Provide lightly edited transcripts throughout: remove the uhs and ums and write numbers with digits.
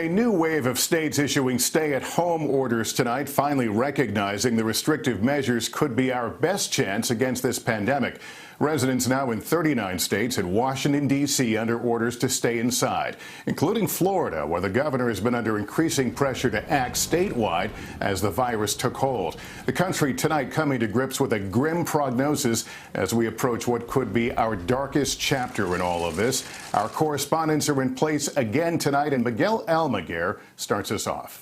A new wave of states issuing stay-at-home orders tonight, finally recognizing the restrictive measures could be our best chance against this pandemic. Residents now in 39 states and Washington, D.C. under orders to stay inside, including Florida, where the governor has been under increasing pressure to act statewide as the virus took hold. The country tonight coming to grips with a grim prognosis as we approach what could be our darkest chapter in all of this. Our correspondents are in place again tonight, and Miguel Almaguer starts us off.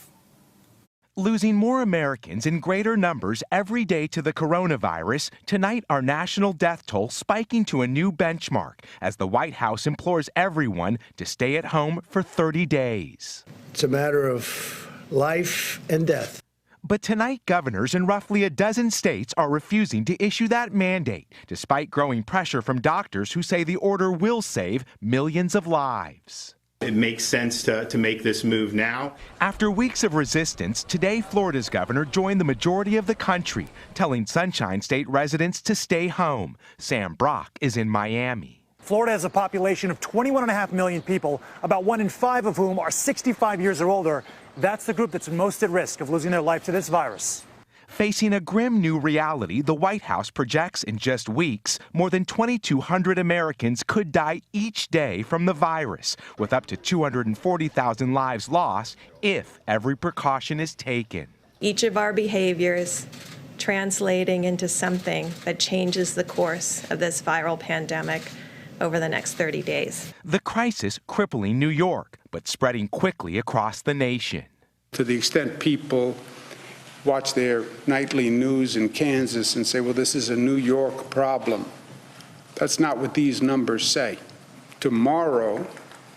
Losing more Americans in greater numbers every day to the coronavirus, tonight our national death toll spiking to a new benchmark as the White House implores everyone to stay at home for 30 days. It's a matter of life and death. But tonight, governors in roughly a dozen states are refusing to issue that mandate, despite growing pressure from doctors who say the order will save millions of lives. It makes sense to make this move now. After weeks of resistance, today Florida's governor joined the majority of the country, telling Sunshine State residents to stay home. Sam Brock is in Miami. Florida has a population of 21.5 million people, about 1 in 5 of whom are 65 years or older. That's the group that's most at risk of losing their life to this virus. Facing a grim new reality, the White House projects in just weeks, more than 2,200 Americans could die each day from the virus, with up to 240,000 lives lost if every precaution is taken. Each of our behaviors translating into something that changes the course of this viral pandemic over the next 30 days. The crisis crippling New York, but spreading quickly across the nation. To the extent people watch their nightly news in Kansas and say, well, this is a New York problem. That's not what these numbers say. Tomorrow,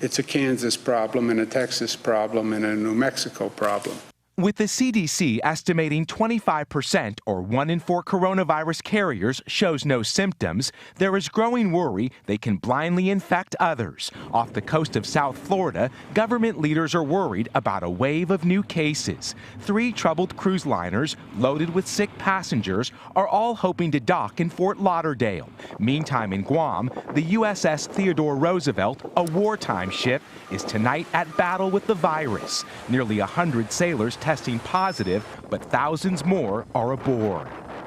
it's a Kansas problem and a Texas problem and a New Mexico problem. With the CDC estimating 25% or 1 in 4 coronavirus carriers shows no symptoms, there is growing worry they can blindly infect others. Off the coast of South Florida, government leaders are worried about a wave of new cases. 3 troubled cruise liners loaded with sick passengers are all hoping to dock in Fort Lauderdale. Meantime, in Guam, the USS Theodore Roosevelt, a wartime ship, is tonight at battle with the virus. Nearly 100 sailors testing positive, but thousands more are aboard.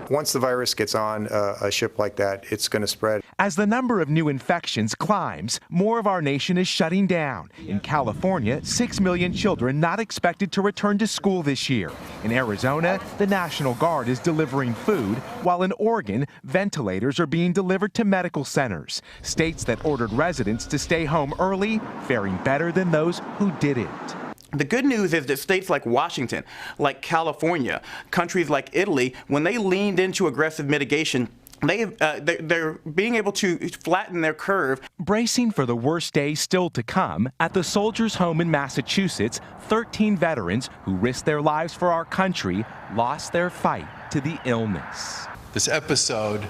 Once the virus gets on a ship like that, it's going to spread. As the number of new infections climbs, more of our nation is shutting down. In California, 6 million children not expected to return to school this year. In Arizona, the National Guard is delivering food, while in Oregon, ventilators are being delivered to medical centers. States that ordered residents to stay home early faring better than those who didn't. The good news is that states like Washington, like California, countries like Italy, when they leaned into aggressive mitigation, they're being able to flatten their curve. Bracing for the worst days still to come, at the Soldiers' Home in Massachusetts, 13 veterans who risked their lives for our country lost their fight to the illness. This episode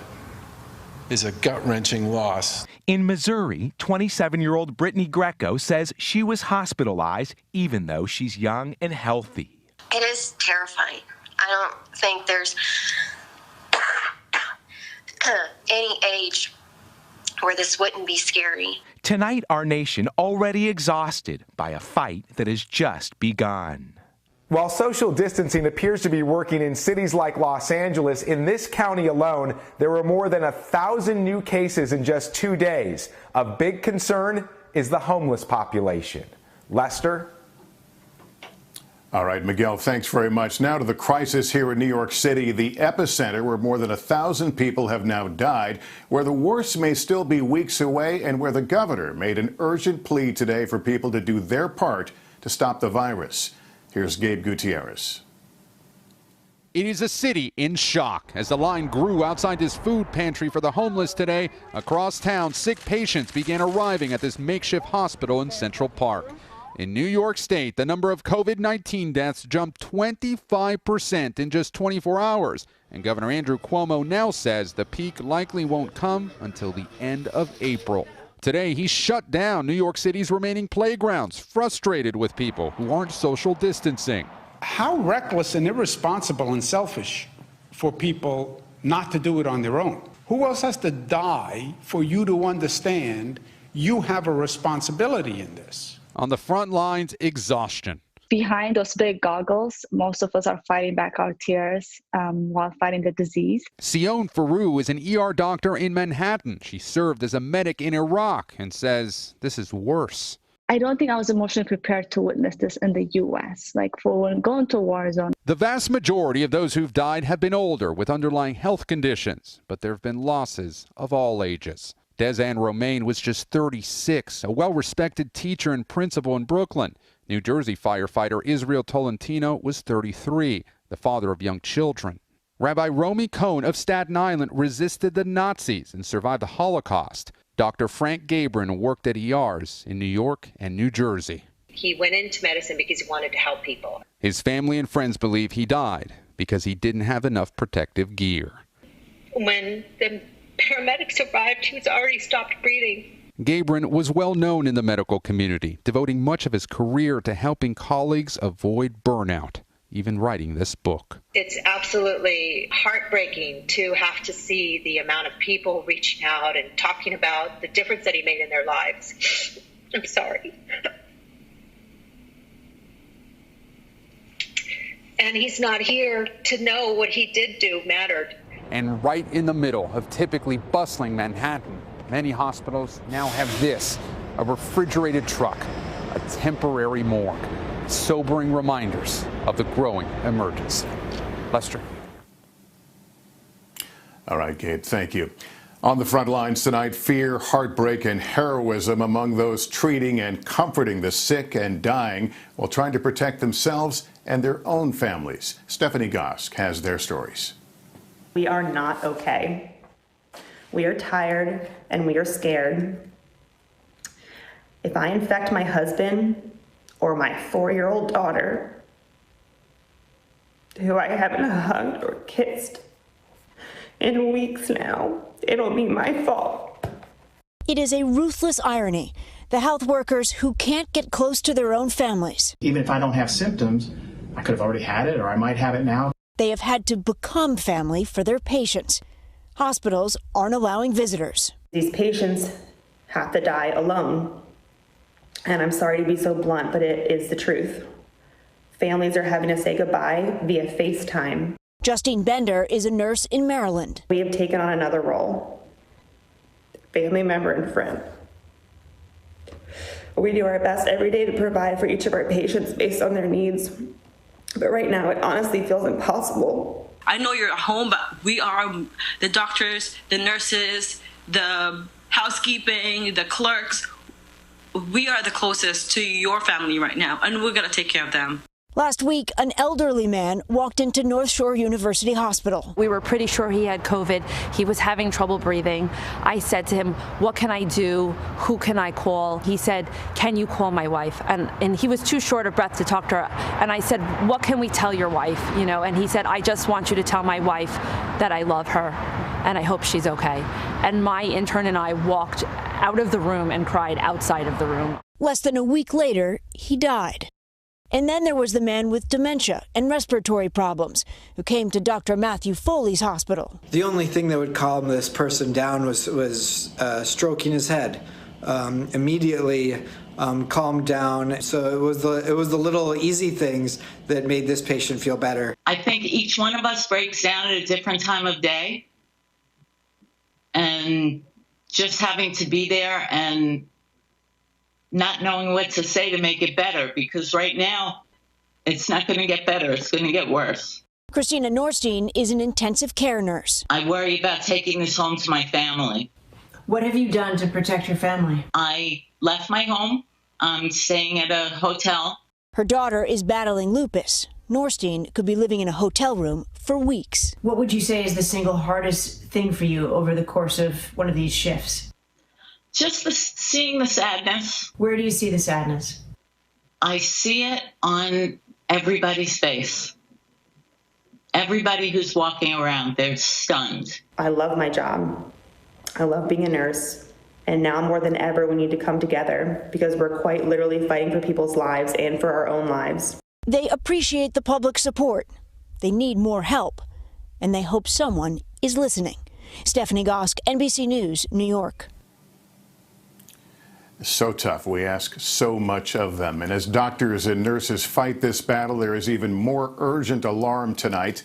is a gut-wrenching loss. In Missouri, 27-year-old Brittany Greco says she was hospitalized even though she's young and healthy. It is terrifying. I don't think there's any age where this wouldn't be scary. Tonight, our nation already exhausted by a fight that has just begun. While social distancing appears to be working in cities like Los Angeles, in this county alone, there were more than 1,000 new cases in just 2 days. A big concern is the homeless population. Lester? All right, Miguel, thanks very much. Now to the crisis here in New York City, the epicenter where more than 1,000 people have now died, where the worst may still be weeks away, and where the governor made an urgent plea today for people to do their part to stop the virus. Here's Gabe Gutierrez. It is a city in shock as the line grew outside this food pantry for the homeless today. Across town, sick patients began arriving at this makeshift hospital in Central Park. In New York State, the number of COVID-19 deaths jumped 25% in just 24 hours. And Governor Andrew Cuomo now says the peak likely won't come until the end of April. Today, he shut down New York City's remaining playgrounds, frustrated with people who aren't social distancing. How reckless and irresponsible and selfish for people not to do it on their own. Who else has to die for you to understand you have a responsibility in this? On the front lines, exhaustion. Behind those big goggles, most of us are fighting back our tears while fighting the disease. Sion Faroux is an ER doctor in Manhattan. She served as a medic in Iraq and says this is worse. I don't think I was emotionally prepared to witness this in the U.S., like for when going to a war zone. The vast majority of those who've died have been older with underlying health conditions, but there have been losses of all ages. Desanne Romaine was just 36, a well-respected teacher and principal in Brooklyn. New Jersey firefighter Israel Tolentino was 33, the father of young children. Rabbi Romy Cohn of Staten Island resisted the Nazis and survived the Holocaust. Dr. Frank Gabrin worked at ERs in New York and New Jersey. He went into medicine because he wanted to help people. His family and friends believe he died because he didn't have enough protective gear. When the paramedics arrived, he was already stopped breathing. Gabrin was well known in the medical community, devoting much of his career to helping colleagues avoid burnout, even writing this book. It's absolutely heartbreaking to have to see the amount of people reaching out and talking about the difference that he made in their lives. I'm sorry. And he's not here to know what he did do mattered. And right in the middle of typically bustling Manhattan, many hospitals now have this, a refrigerated truck, a temporary morgue. Sobering reminders of the growing emergency. Lester. All right, Gabe, thank you. On the front lines tonight, fear, heartbreak, and heroism among those treating and comforting the sick and dying while trying to protect themselves and their own families. Stephanie Gosk has their stories. We are not okay. We are tired and we are scared. If I infect my husband or my 4-year-old daughter, who I haven't hugged or kissed in weeks now, it'll be my fault. It is a ruthless irony. The health workers who can't get close to their own families. Even if I don't have symptoms, I could have already had it, or I might have it now. They have had to become family for their patients. Hospitals aren't allowing visitors. These patients have to die alone. And I'm sorry to be so blunt, but it is the truth. Families are having to say goodbye via FaceTime. Justine Bender is a nurse in Maryland. We have taken on another role, family member and friend. We do our best every day to provide for each of our patients based on their needs. But right now, it honestly feels impossible. I know you're at home, but we are the doctors, the nurses, the housekeeping, the clerks. We are the closest to your family right now, and we're going to take care of them. Last week, an elderly man walked into North Shore University Hospital. We were pretty sure he had COVID. He was having trouble breathing. I said to him, what can I do? Who can I call? He said, can you call my wife? And he was too short of breath to talk to her. And I said, what can we tell your wife? You know, and he said, I just want you to tell my wife that I love her and I hope she's okay. And my intern and I walked out of the room and cried outside of the room. Less than a week later, he died. And then there was the man with dementia and respiratory problems who came to Dr. Matthew Foley's hospital. The only thing that would calm this person down was stroking his head. Immediately calmed down. So it was the little easy things that made this patient feel better. I think each one of us breaks down at a different time of day. And just having to be there and not knowing what to say to make it better, because right now it's not going to get better. It's going to get worse. Christina Norstein is an intensive care nurse. I worry about taking this home to my family. What have you done to protect your family? I left my home. I'm staying at a hotel. Her daughter is battling lupus. Norstein could be living in a hotel room for weeks. What would you say is the single hardest thing for you over the course of one of these shifts? Just seeing the sadness. Where do you see the sadness? I see it on everybody's face. Everybody who's walking around, they're stunned. I love my job. I love being a nurse. And now more than ever, we need to come together because we're quite literally fighting for people's lives and for our own lives. They appreciate the public support. They need more help. And they hope someone is listening. Stephanie Gosk, NBC News, New York. So tough. We ask so much of them. And as doctors and nurses fight this battle, there is even more urgent alarm tonight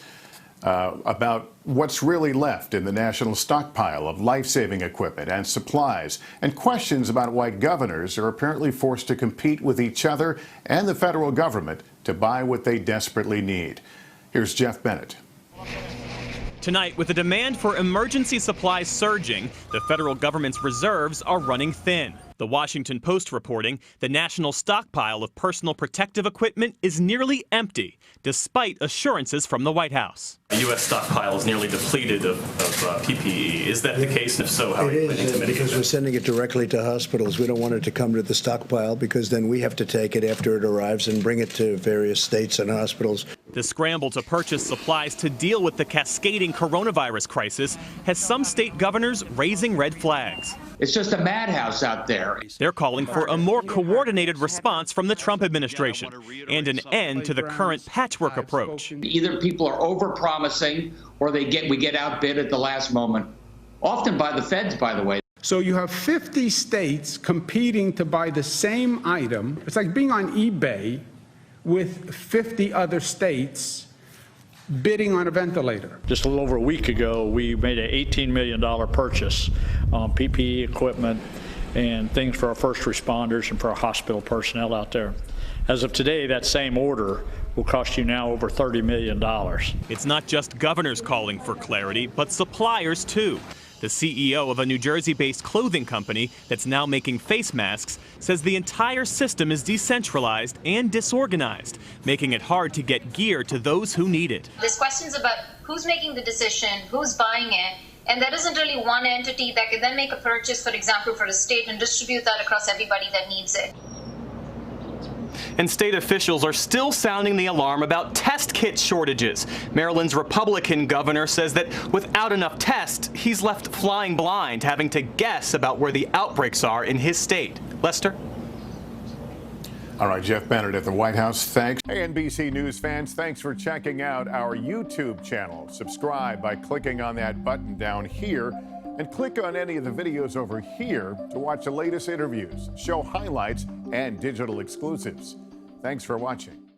about what's really left in the national stockpile of life-saving equipment and supplies, and questions about why governors are apparently forced to compete with each other and the federal government to buy what they desperately need. Here's Jeff Bennett. Tonight, with the demand for emergency supplies surging, the federal government's reserves are running thin. The Washington Post reporting the national stockpile of personal protective equipment is nearly empty, despite assurances from the White House. The U.S. stockpile is nearly depleted of PPE. Is that the case? If so, how are you planning to mitigate because that? we're sending it directly to hospitals. We don't want it to come to the stockpile because then we have to take it after it arrives and bring it to various states and hospitals. The scramble to purchase supplies to deal with the cascading coronavirus crisis has some state governors raising red flags. It's just a madhouse out there. They're calling for a more coordinated response from the Trump administration and an end to the current patchwork approach. Either people are overpromising or we get outbid at the last moment, often by the feds, by the way. So you have 50 states competing to buy the same item. It's like being on eBay with 50 other states bidding on a ventilator. Just a little over a week ago, we made an $18 million purchase on PPE equipment and things for our first responders and for our hospital personnel out there. As of today, that same order will cost you now over $30 million. It's not just governors calling for clarity, but suppliers too. The CEO of a New Jersey-based clothing company that's now making face masks says the entire system is decentralized and disorganized, making it hard to get gear to those who need it. There's questions about who's making the decision, who's buying it, and there isn't really one entity that can then make a purchase, for example, for a state and distribute that across everybody that needs it. And state officials are still sounding the alarm about test kit shortages. Maryland's Republican governor says that without enough tests, he's left flying blind, having to guess about where the outbreaks are in his state. Lester? All right, Jeff Bennett at the White House. Thanks. Hey, NBC News fans, thanks for checking out our YouTube channel. Subscribe by clicking on that button down here, and click on any of the videos over here to watch the latest interviews, show highlights, and digital exclusives. Thanks for watching.